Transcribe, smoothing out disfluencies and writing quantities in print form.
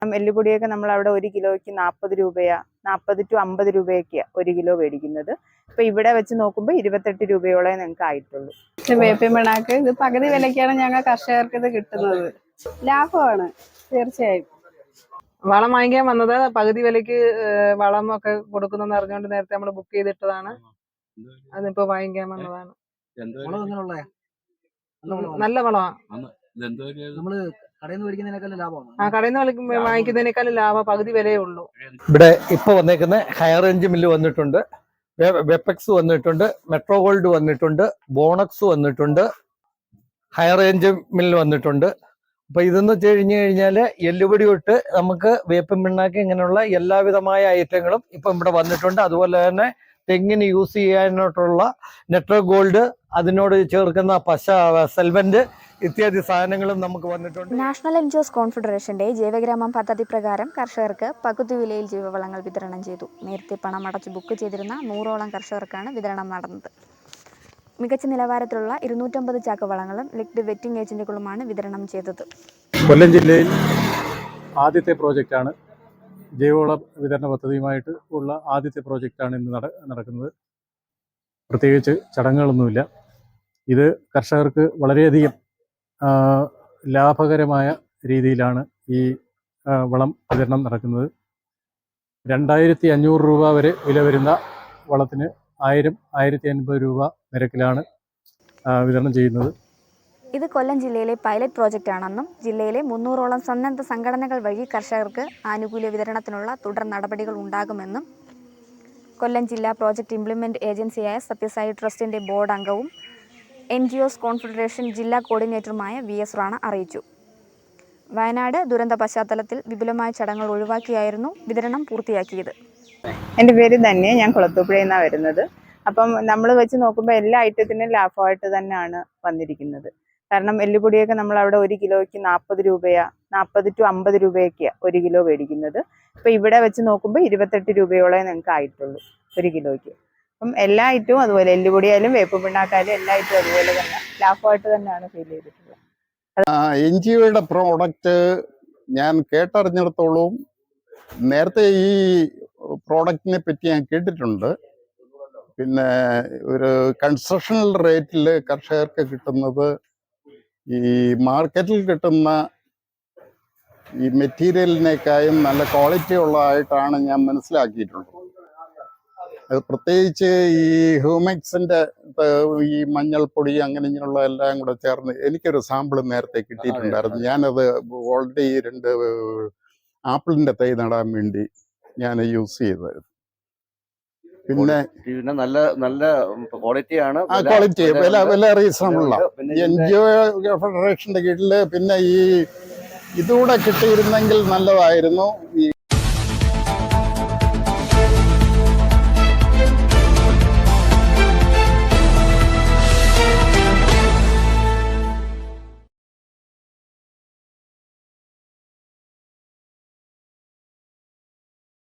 എല്ലുപൊടിയൊക്കെ നമ്മൾ അവിടെ 1 കിലോയ്ക്ക് 40 രൂപയാ, 40 to 50 രൂപയൊക്കെയാ 1 കിലോ മേടിക്കുന്നത്. ഇപ്പൊ ഇവിടെ വെച്ച് നോക്കുമ്പോൾ 28 രൂപയോളം നിങ്ങൾക്ക് ആയിട്ടുള്ളൂ. വേപ്പിൻ പിണ്ണാക്ക് ഇത് പകുതി വിലയ്ക്കാണ് ഞങ്ങൾ കർഷകർക്ക് ഇത് കിട്ടുന്നത്. ലാഭമാണ് തീർച്ചയായും. വളം വാങ്ങിക്കാൻ വന്നത് പകുതി വിലയ്ക്ക് വളമൊക്കെ കൊടുക്കുന്നെന്ന് അറിഞ്ഞുകൊണ്ട് നേരത്തെ നമ്മൾ ബുക്ക് ചെയ്തിട്ടതാണ്. അതിപ്പോ വാങ്ങിക്കാൻ വന്നതാണ്. നല്ല വളമാണ്. കടയിൽ നിന്ന് വാങ്ങിക്കുന്നതിനേക്കാളും ലാഭം പകുതി വിലയേ ഉള്ളൂ. ഇവിടെ ഇപ്പൊ വന്നേക്കുന്ന ഹയർ റേഞ്ച് മില്ല് വന്നിട്ടുണ്ട്, വെപ്പെക്സ് വന്നിട്ടുണ്ട്, മെട്രോ ഗോൾഡ് വന്നിട്ടുണ്ട്, ബോണക്സ് വന്നിട്ടുണ്ട്, ഹയർ റേഞ്ച് മില്ല് വന്നിട്ടുണ്ട്. അപ്പൊ ഇതെന്ന് വെച്ച് കഴിഞ്ഞാല് എല്ലുപൊടി തൊട്ട് നമുക്ക് വേപ്പിൻ പിണ്ണാക്ക് ഇങ്ങനെയുള്ള എല്ലാവിധമായ ഐറ്റങ്ങളും ഇപ്പം ഇവിടെ വന്നിട്ടുണ്ട്. അതുപോലെ തന്നെ തെങ്ങിന് യൂസ് ചെയ്യാനായിട്ടുള്ള നെട്രോ ഗോൾഡ്, അതിനോട് ചേർക്കുന്ന പശ, സെൽവന്റ് ഇത്യാദി സാധനങ്ങളും നമുക്ക് വന്നിട്ടുണ്ട്. നാഷണൽ എൻജിഒസ് കോൺഫെഡറേഷന്റെ ജൈവഗ്രാമം പദ്ധതി പ്രകാരം കർഷകർക്ക് പകുതി വിലയിൽ ജൈവവളങ്ങൾ വിതരണം ചെയ്തു. നേരത്തെ പണം അടച്ച് ബുക്ക് ചെയ്തിരുന്ന 100ഓളം കർഷകർക്കാണ് വിതരണം നടന്നത്. മികച്ച നിലവാരത്തിലുള്ള 250 ചാക്ക് വളങ്ങളും ലിക്വിഡ് വെറ്റിംഗ് ഏജന്റുകളുമാണ് വിതരണം ചെയ്തത്. കൊല്ലം ജില്ലയിൽ ആദ്യത്തെ പ്രോജക്റ്റാണ്, ജൈവവള വിതരണ പദ്ധതിയുമായിട്ട് ഉള്ള ആദ്യത്തെ പ്രോജക്റ്റാണ് ഇന്ന് നടക്കുന്നത്. പ്രത്യേകിച്ച് ചടങ്ങുകളൊന്നുമില്ല. ഇത് കർഷകർക്ക് വളരെയധികം ലാഭകരമായ രീതിയിലാണ് ഈ വളം വിതരണം നടക്കുന്നത്. 2500 രൂപ വരെ വില വരുന്ന വളത്തിന് 1000-1050 രൂപ നിരക്കിലാണ് വിതരണം ചെയ്യുന്നത്. ഇത് കൊല്ലം ജില്ലയിലെ പൈലറ്റ് പ്രോജക്റ്റ് ആണെന്നും ജില്ലയിലെ 300ഓളം സന്നദ്ധ സംഘടനകൾ വഴി കർഷകർക്ക് ആനുകൂല്യ വിതരണത്തിനുള്ള തുടർ നടപടികൾ ഉണ്ടാകുമെന്നും കൊല്ലം ജില്ലാ പ്രോജക്റ്റ് ഇംപ്ലിമെന്റ് ഏജൻസിയായ സത്യസായി ട്രസ്റ്റിന്റെ ബോർഡ് അംഗവും എൻജിഒസ് കോൺഫെഡറേഷൻ ജില്ലാ കോർഡിനേറ്ററുമായ VS റാണ അറിയിച്ചു. വയനാട് ദുരന്ത പശ്ചാത്തലത്തിൽ വിപുലമായ ചടങ്ങുകൾ ഒഴിവാക്കിയായിരുന്നു വിതരണം പൂർത്തിയാക്കിയത്. എൻ്റെ പേര് ധന്യ, ഞാൻ കുളത്തൂപ്പുഴയിൽ നിന്നാണ് വരുന്നത്. അപ്പം നമ്മൾ വെച്ച് നോക്കുമ്പോൾ എല്ലാ ഐറ്റത്തിനും ലാഭമായിട്ട് തന്നെയാണ് വന്നിരിക്കുന്നത്. കാരണം എല്ലുപൊടിയൊക്കെ നമ്മൾ അവിടെ 1 കിലോയ്ക്ക് 40 രൂപയാ, 40 to 50 രൂപയൊക്കെയാ 1 കിലോ മേടിക്കുന്നത്. ഇപ്പൊ ഇവിടെ വെച്ച് നോക്കുമ്പോൾ 28 രൂപയോളം നിങ്ങൾക്ക് ആയിട്ടുള്ളൂ 1 കിലോയ്ക്ക്. അപ്പം എല്ലാ ഐറ്റവും അതുപോലെ, എല്ലുപൊടിയായാലും വേപ്പിൻ പിണ്ണാക്കായാലും എല്ലാ ഐറ്റവും അതുപോലെ തന്നെ ലാഭമായിട്ട് തന്നെയാണ് ഫീൽ ചെയ്തിട്ടുള്ളത്. എൻജിഒയുടെ പ്രോഡക്റ്റ് ഞാൻ കേട്ടറിഞ്ഞിടത്തോളം നേരത്തെ ഈ പ്രോഡക്റ്റിനെ പറ്റി ഞാൻ കേട്ടിട്ടുണ്ട്. പിന്നെ ഒരു കൺസെഷണൽ റേറ്റിൽ കർഷകർക്ക് കിട്ടുന്നത് ഈ മാർക്കറ്റിൽ കിട്ടുന്ന ഈ മെറ്റീരിയലിനേക്കാളും നല്ല ക്വാളിറ്റി ഉള്ളതായിട്ടാണ് ഞാൻ മനസ്സിലാക്കിയിട്ടുള്ളത്. അത് പ്രത്യേകിച്ച് ഈ ഹ്യൂമിക്സിൻ്റെ ഈ മഞ്ഞൾപ്പൊടി അങ്ങനെ ഇങ്ങനെയുള്ള എല്ലാം കൂടെ ചേർന്ന് എനിക്കൊരു സാമ്പിൾ നേരത്തെ കിട്ടിയിട്ടുണ്ടായിരുന്നു. ഞാനത് ഓൾറെഡി 2 ആപ്പിളിൻ്റെ തൈ നടാൻ വേണ്ടി ഞാൻ യൂസ് ചെയ്തായിരുന്നു. പിന്നെ നല്ല ക്വാളിറ്റിയാണ്, ക്വാളിറ്റി വില റീസണബിളാണ്. എൻജിഒ ഫെഡറേഷന്റെ കീഴിൽ പിന്നെ ഈ ഇതുകൂടെ കിട്ടിയിരുന്നെങ്കിൽ നല്ലതായിരുന്നു. ഈ